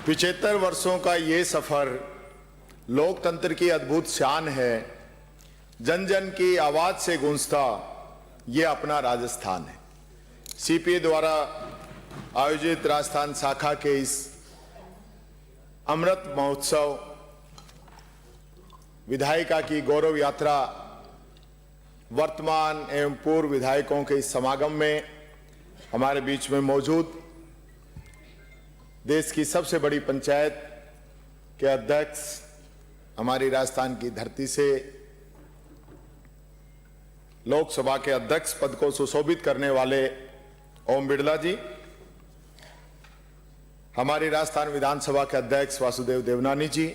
75 वर्षों का ये सफर लोकतंत्र की अद्भुत शान है। जन जन की आवाज से गूंजता ये अपना राजस्थान है। सीपीए द्वारा आयोजित राजस्थान शाखा के इस अमृत महोत्सव विधायिका की गौरव यात्रा वर्तमान एवं पूर्व विधायकों के इस समागम में हमारे बीच में मौजूद देश की सबसे बड़ी पंचायत के अध्यक्ष, हमारी राजस्थान की धरती से लोकसभा के अध्यक्ष पद को सुशोभित करने वाले ओम बिड़ला जी, हमारी राजस्थान विधानसभा के अध्यक्ष वासुदेव देवनानी जी,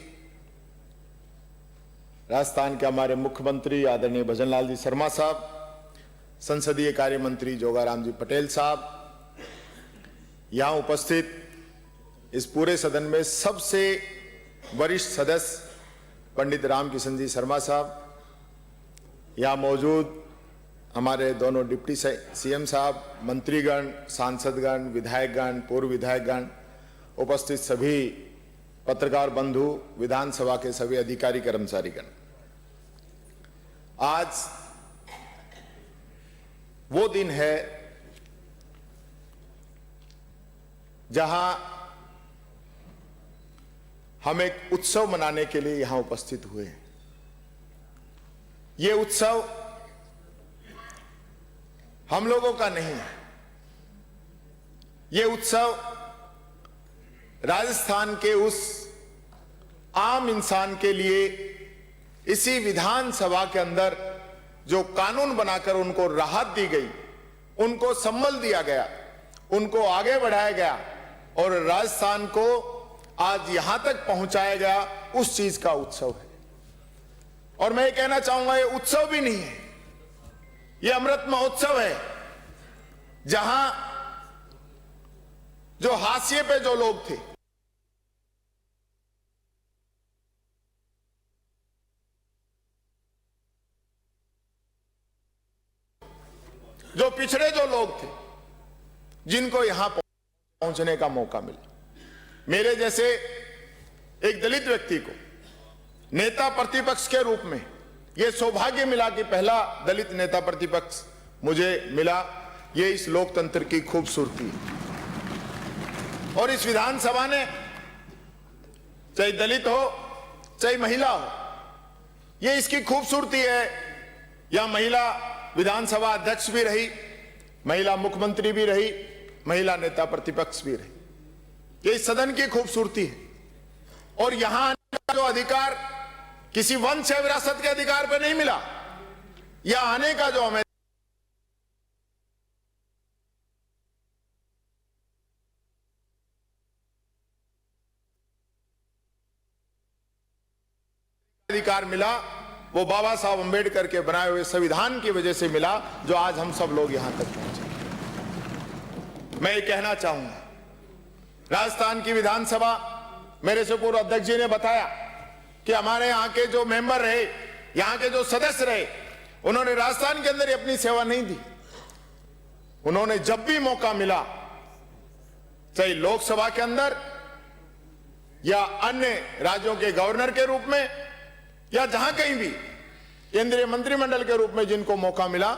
राजस्थान के हमारे मुख्यमंत्री आदरणीय भजनलाल जी शर्मा साहब, संसदीय कार्य मंत्री जोगाराम जी पटेल साहब, यहां उपस्थित इस पूरे सदन में सबसे वरिष्ठ सदस्य पंडित रामकिशन जी शर्मा साहब, यहां मौजूद हमारे दोनों डिप्टी सीएम साहब, मंत्रीगण, सांसदगण, विधायकगण, पूर्व विधायकगण, उपस्थित सभी पत्रकार बंधु, विधानसभा के सभी अधिकारी कर्मचारीगण, आज वो दिन है जहां हम एक उत्सव मनाने के लिए यहां उपस्थित हुए हैं। ये उत्सव हम लोगों का नहीं है, ये उत्सव राजस्थान के उस आम इंसान के लिए इसी विधानसभा के अंदर जो कानून बनाकर उनको राहत दी गई, उनको संबल दिया गया, उनको आगे बढ़ाया गया और राजस्थान को आज यहां तक पहुंचाया गया, उस चीज का उत्सव है। और मैं ये कहना चाहूंगा, ये उत्सव भी नहीं है, ये अमृत महोत्सव है, जहां जो हाशिए पे जो लोग थे, जो पिछड़े जो लोग थे, जिनको यहां पहुंचने का मौका मिला। मेरे जैसे एक दलित व्यक्ति को नेता प्रतिपक्ष के रूप में यह सौभाग्य मिला कि पहला दलित नेता प्रतिपक्ष मुझे मिला। ये इस लोकतंत्र की खूबसूरती है। और इस विधानसभा ने, चाहे दलित हो चाहे महिला हो, ये इसकी खूबसूरती है। यह महिला विधानसभा अध्यक्ष भी रही, महिला मुख्यमंत्री भी रही, महिला नेता प्रतिपक्ष भी रही। ये इस सदन की खूबसूरती है। और यहां आने का जो अधिकार किसी वंश या विरासत के अधिकार पर नहीं मिला, यह आने का जो हमें अधिकार मिला, वो बाबा साहब अंबेडकर के बनाए हुए संविधान की वजह से मिला, जो आज हम सब लोग यहां तक पहुंचे। मैं ये कहना चाहूंगा, राजस्थान की विधानसभा, मेरे से पूर्व अध्यक्ष जी ने बताया कि हमारे यहाँ के जो मेंबर रहे, यहाँ के जो सदस्य रहे, उन्होंने राजस्थान के अंदर अपनी सेवा नहीं दी। उन्होंने जब भी मौका मिला, चाहे लोकसभा के अंदर या अन्य राज्यों के गवर्नर के रूप में या जहां कहीं भी केंद्रीय मंत्रिमंडल के रूप में जिनको मौका मिला,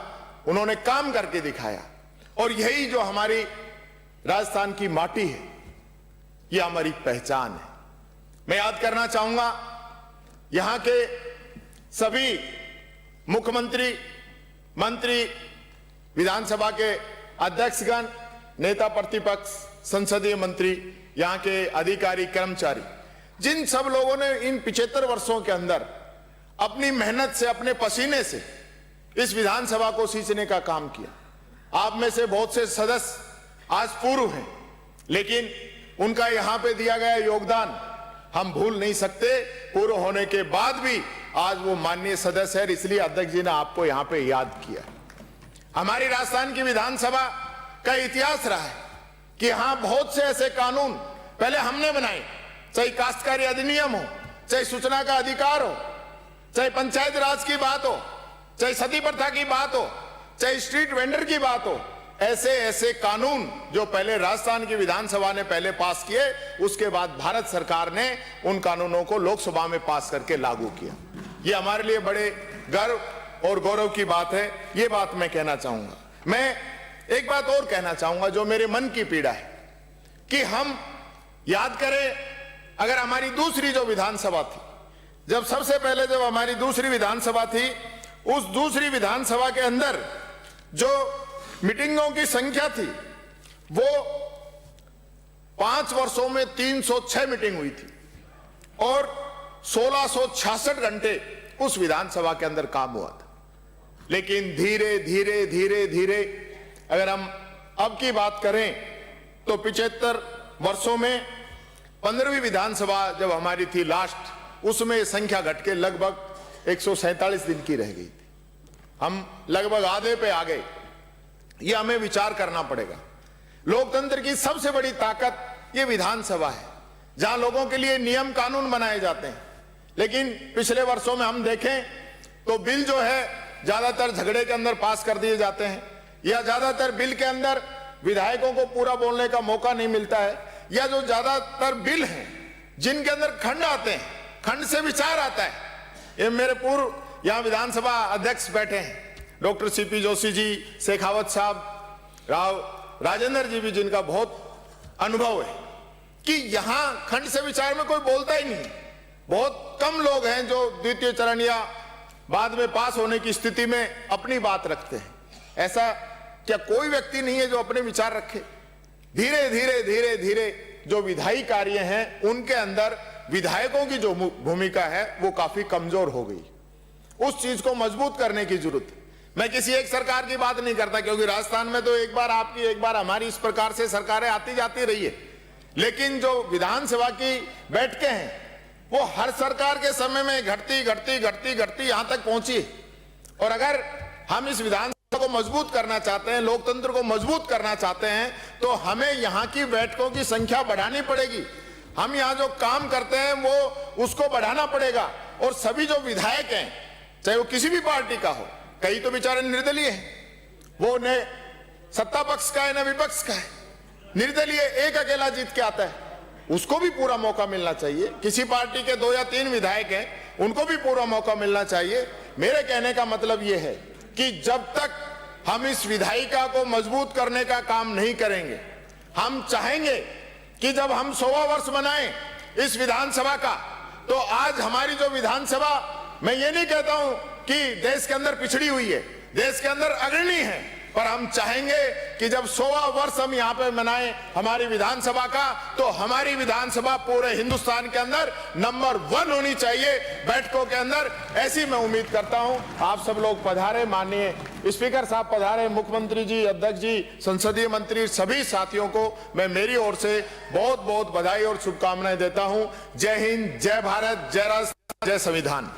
उन्होंने काम करके दिखाया। और यही जो हमारी राजस्थान की माटी है, यह हमारी पहचान है। मैं याद करना चाहूंगा, यहां के सभी मुख्यमंत्री, मंत्री, विधानसभा के अध्यक्षगण, नेता प्रतिपक्ष, संसदीय मंत्री, यहां के अधिकारी, कर्मचारी, जिन सब लोगों ने इन 75 वर्षों के अंदर अपनी मेहनत से, अपने पसीने से इस विधानसभा को सींचने का काम किया। आप में से बहुत से सदस्य आज पूर्व हैं, लेकिन उनका यहां पे दिया गया योगदान हम भूल नहीं सकते। पूर्व होने के बाद भी आज वो माननीय सदस्य है, इसलिए अध्यक्ष जी ने आपको यहां पे याद किया। हमारी राजस्थान की विधानसभा का इतिहास रहा है कि यहां बहुत से ऐसे कानून पहले हमने बनाए, चाहे काश्तकारी अधिनियम हो, चाहे सूचना का अधिकार हो, चाहे पंचायत राज की बात हो, चाहे सती प्रथा की बात हो, चाहे स्ट्रीट वेंडर की बात हो, ऐसे ऐसे कानून जो पहले राजस्थान की विधानसभा ने पहले पास किए, उसके बाद भारत सरकार ने उन कानूनों को लोकसभा में पास करके लागू किया। ये हमारे लिए बड़े गर्व और गौरव की बात है। ये बात मैं कहना चाहूंगा। मैं एक बात और कहना चाहूंगा जो मेरे मन की पीड़ा है कि हम याद करें, अगर हमारी दूसरी जो विधानसभा थी, जब सबसे पहले जब हमारी दूसरी विधानसभा थी, उस दूसरी विधानसभा के अंदर जो मीटिंगों की संख्या थी वो 5 वर्षों में 306 मीटिंग हुई थी और 1666 घंटे उस विधानसभा के अंदर काम हुआ था। लेकिन धीरे धीरे धीरे धीरे अगर हम अब की बात करें तो 75 वर्षों में 15वीं विधानसभा जब हमारी थी लास्ट, उसमें संख्या घट के लगभग 147 दिन की रह गई थी। हम लगभग आधे पे आ गए। ये हमें विचार करना पड़ेगा। लोकतंत्र की सबसे बड़ी ताकत ये विधानसभा है, जहां लोगों के लिए नियम कानून बनाए जाते हैं। लेकिन पिछले वर्षों में हम देखें तो बिल जो है ज्यादातर झगड़े के अंदर पास कर दिए जाते हैं, या ज्यादातर बिल के अंदर विधायकों को पूरा बोलने का मौका नहीं मिलता है, या जो ज्यादातर बिल हैं जिनके अंदर खंड आते हैं, खंड से विचार आता है। ये मेरे पूर्व यहां विधानसभा अध्यक्ष बैठे हैं, डॉक्टर सीपी जोशी जी, शेखावत साहब, राव राजेंद्र जी भी, जिनका बहुत अनुभव है कि यहां खंड से विचार में कोई बोलता ही नहीं। बहुत कम लोग हैं जो द्वितीय चरण या बाद में पास होने की स्थिति में अपनी बात रखते हैं। ऐसा क्या कोई व्यक्ति नहीं है जो अपने विचार रखे? धीरे धीरे धीरे धीरे जो विधायी कार्य हैं उनके अंदर विधायकों की जो भूमिका है वो काफी कमजोर हो गई। उस चीज को मजबूत करने की जरूरत है। मैं किसी एक सरकार की बात नहीं करता, क्योंकि राजस्थान में तो एक बार आपकी एक बार हमारी इस प्रकार से सरकारें आती जाती रही है। लेकिन जो विधानसभा की बैठकें हैं वो हर सरकार के समय में घटती घटती घटती घटती यहां तक पहुंची। और अगर हम इस विधानसभा को मजबूत करना चाहते हैं, लोकतंत्र को मजबूत करना चाहते हैं, तो हमें यहां की बैठकों की संख्या बढ़ानी पड़ेगी। हम यहां जो काम करते हैं वो उसको बढ़ाना पड़ेगा। और सभी जो विधायक हैं, चाहे वो किसी भी पार्टी का हो, कई तो बेचारे निर्दलीय हैं, वो न सत्ता पक्ष का है न विपक्ष का है, निर्दलीय एक अकेला जीत के आता है, उसको भी पूरा मौका मिलना चाहिए। किसी पार्टी के 2 या 3 विधायक हैं, उनको भी पूरा मौका मिलना चाहिए। मेरे कहने का मतलब यह है कि जब तक हम इस विधायिका को मजबूत करने का काम नहीं करेंगे, हम चाहेंगे कि जब हम 100वां वर्ष मनाएं इस विधानसभा का, तो आज हमारी जो विधानसभा, मैं ये नहीं कहता हूं कि देश के अंदर पिछड़ी हुई है, देश के अंदर अग्रणी है, पर हम चाहेंगे कि जब 100वां वर्ष हम यहाँ पे मनाएं हमारी विधानसभा का, तो हमारी विधानसभा पूरे हिंदुस्तान के अंदर नंबर 1 होनी चाहिए बैठकों के अंदर। ऐसी मैं उम्मीद करता हूं। आप सब लोग पधारे, माननीय स्पीकर साहब पधारे, मुख्यमंत्री जी, अध्यक्ष जी, संसदीय मंत्री, सभी साथियों को मैं मेरी ओर से बहुत बहुत बधाई और शुभकामनाएं देता हूं। जय हिंद, जय भारत, जय राष्ट्र, जय संविधान।